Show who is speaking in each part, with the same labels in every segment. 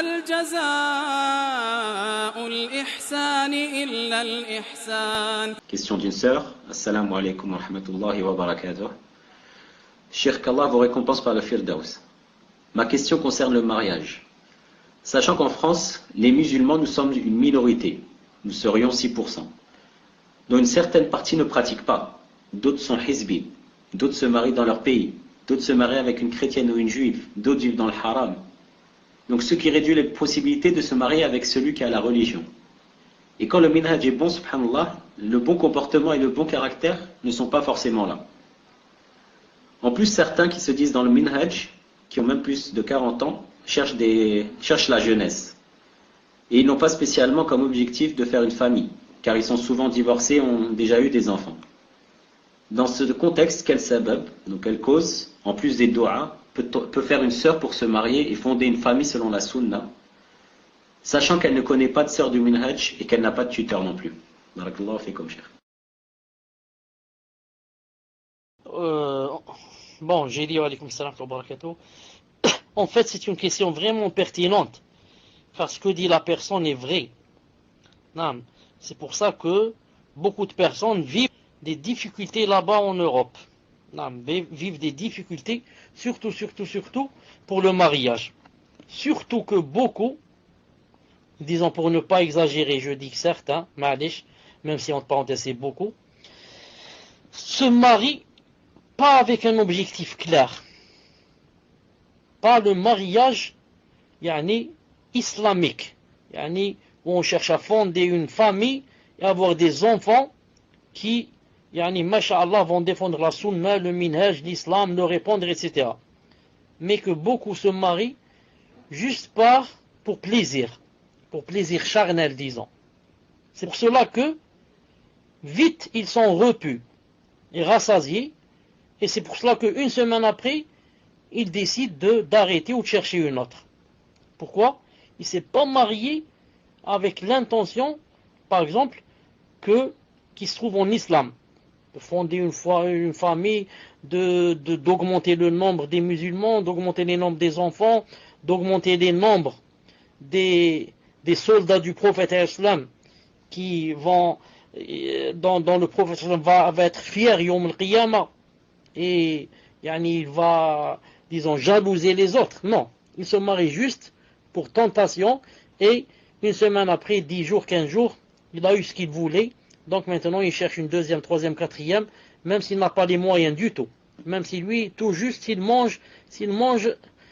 Speaker 1: هل جزاء الإحسان إلا الإحسان.
Speaker 2: Question d'une sœur. Assalamu alaikum wa rahmatullahi wa barakatuh. Cheikh, qu'Allah vous récompense par le Firdaus. Ma question concerne le mariage. Sachant qu'en France, les musulmans, nous sommes une minorité. Nous serions 6%. dont une certaine partie ne pratique pas. D'autres sont hizbi. D'autres se marient dans leur pays. D'autres se marient avec une chrétienne ou une juive. D'autres vivent dans le haram. Donc ce qui réduit les possibilités de se marier avec celui qui a la religion. Et quand le minhaj est bon, subhanallah, le bon comportement et le bon caractère ne sont pas forcément là. En plus, certains qui se disent dans le minhaj, qui ont même plus de 40 ans, cherchent la jeunesse. Et ils n'ont pas spécialement comme objectif de faire une famille, car ils sont souvent divorcés et ont déjà eu des enfants. Dans ce contexte, quel sabab, donc quelle cause, en plus des doigts, peut faire une sœur pour se marier et fonder une famille selon la sunna, sachant qu'elle ne connaît pas de sœur du minhaj et qu'elle n'a pas de tuteur non plus. Barakallahu fikum, cher.
Speaker 3: Bon, j'ai dit alaykoum salam wa barakatuh. En fait, c'est une question vraiment pertinente, parce que dit la personne est vrai. Non, c'est pour ça que beaucoup de personnes vivent des difficultés là-bas en Europe. Non, vivent des difficultés, surtout pour le mariage. Surtout que beaucoup, disons pour ne pas exagérer, je dis que certains, ma'alish, même si entre parenthèses c'est beaucoup, se marient pas avec un objectif clair. Pas le mariage islamique, où on cherche à fonder une famille et avoir des enfants qui, masha'Allah, vont défendre la sunna, le minhaj, l'islam, le répondre, etc. Mais que beaucoup se marient juste pour plaisir charnel, disons. C'est pour cela que vite ils sont repus et rassasiés, et c'est pour cela qu'une semaine après, ils décident d'arrêter ou de chercher une autre. Pourquoi? Il ne s'est pas marié avec l'intention, par exemple, qui se trouve en islam, de fonder une famille, d'augmenter le nombre des musulmans, d'augmenter le nombre des enfants, d'augmenter les nombres des soldats du prophète islam qui vont, dont le prophète va être fier yawm al-qiyamah, et il va, disons, jalouser les autres. Non, il se marie juste pour tentation, et une semaine après, 10 jours, 15 jours, il a eu ce qu'il voulait. Donc maintenant il cherche une deuxième, troisième, quatrième, même s'il n'a pas les moyens du tout. Même si lui, tout juste, s'il mange,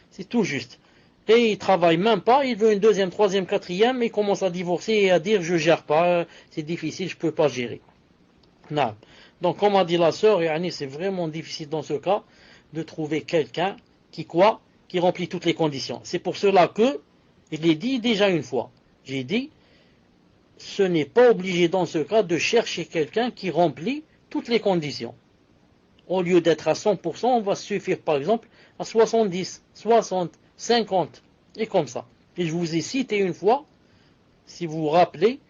Speaker 3: c'est tout juste. Et il travaille même pas, il veut une deuxième, troisième, quatrième, et il commence à divorcer et à dire je gère pas, c'est difficile, je peux pas gérer. Non. Donc comme a dit la sœur, c'est vraiment difficile dans ce cas de trouver quelqu'un qui remplit toutes les conditions. C'est pour cela que, je l'ai dit déjà une fois, j'ai dit, ce n'est pas obligé dans ce cas de chercher quelqu'un qui remplit toutes les conditions. Au lieu d'être à 100%, on va suffire par exemple à 70, 60, 50, et comme ça. Et je vous ai cité une fois, si vous vous rappelez,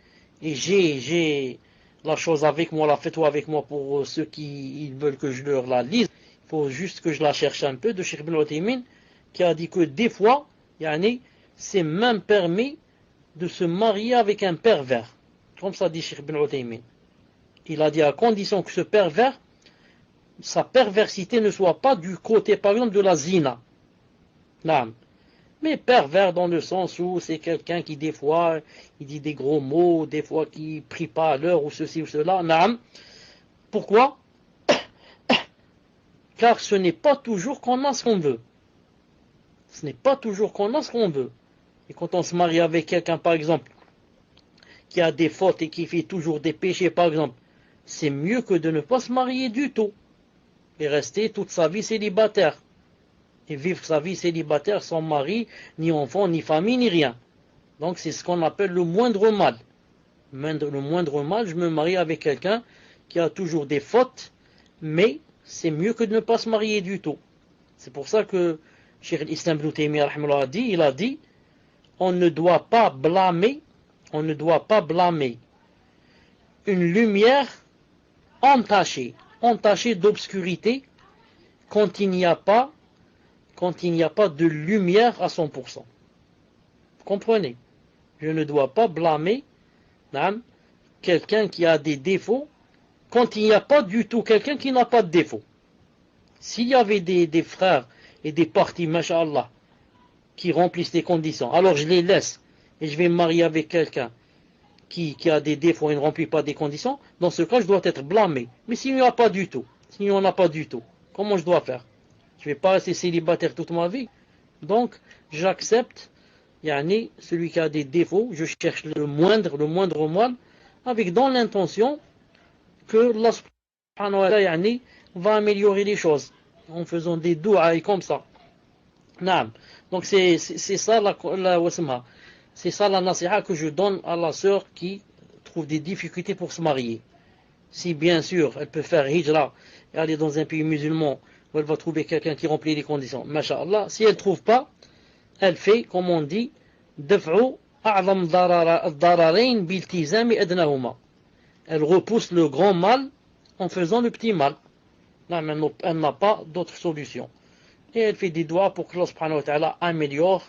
Speaker 3: et j'ai la chose avec moi, la fatwa avec moi pour ceux qui veulent que je leur la lise. Il faut juste que je la cherche un peu, de Cheikh Ibn Uthaymin, qui a dit que des fois, c'est même permis de se marier avec un pervers. Comme ça dit Cheikh Ibn Uthaymin. Il a dit à condition que ce pervers, sa perversité ne soit pas du côté, par exemple, de la zina. Non. Mais pervers dans le sens où c'est quelqu'un qui, des fois, il dit des gros mots, des fois qui prie pas à l'heure, ou ceci ou cela. Non. Pourquoi? Car ce n'est pas toujours qu'on a ce qu'on veut. Ce n'est pas toujours qu'on a ce qu'on veut. Et quand on se marie avec quelqu'un, par exemple, qui a des fautes et qui fait toujours des péchés, par exemple, c'est mieux que de ne pas se marier du tout. Et rester toute sa vie célibataire. Et vivre sa vie célibataire sans mari, ni enfant, ni famille, ni rien. Donc c'est ce qu'on appelle le moindre mal. Le moindre mal, je me marie avec quelqu'un qui a toujours des fautes, mais c'est mieux que de ne pas se marier du tout. C'est pour ça que Cheikh Islam Ibn Taymiyyah il a dit, on ne doit pas blâmer une lumière entachée d'obscurité quand il n'y a pas de lumière à 100%. Vous comprenez? Je ne dois pas blâmer quelqu'un qui a des défauts quand il n'y a pas du tout quelqu'un qui n'a pas de défauts. S'il y avait des frères et des partis, masha'Allah, qui remplissent les conditions, alors je les laisse et je vais me marier avec quelqu'un qui a des défauts et ne remplit pas des conditions. Dans ce cas, je dois être blâmé. Mais s'il n'y en a pas du tout, comment je dois faire? Je ne vais pas rester célibataire toute ma vie. Donc, j'accepte celui qui a des défauts, je cherche le moindre mal, avec dans l'intention que Allah subhanahu wa ta'ala va améliorer les choses, en faisant des doua et comme ça. Donc c'est ça c'est ça la nasiha que je donne à la sœur qui trouve des difficultés pour se marier. Si bien sûr elle peut faire hijra et aller dans un pays musulman où elle va trouver quelqu'un qui remplit les conditions, masha'Allah, si elle ne trouve pas, elle fait, comme on dit, daf'u a'zam dararain biltizami adnahuma. Elle repousse le grand mal en faisant le petit mal. Elle n'a pas d'autre solution. Et elle fait des doigts pour que Allah subhanahu wa ta'ala améliore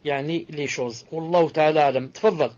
Speaker 3: les choses. Wallahu ta'ala alam. Tfaddal.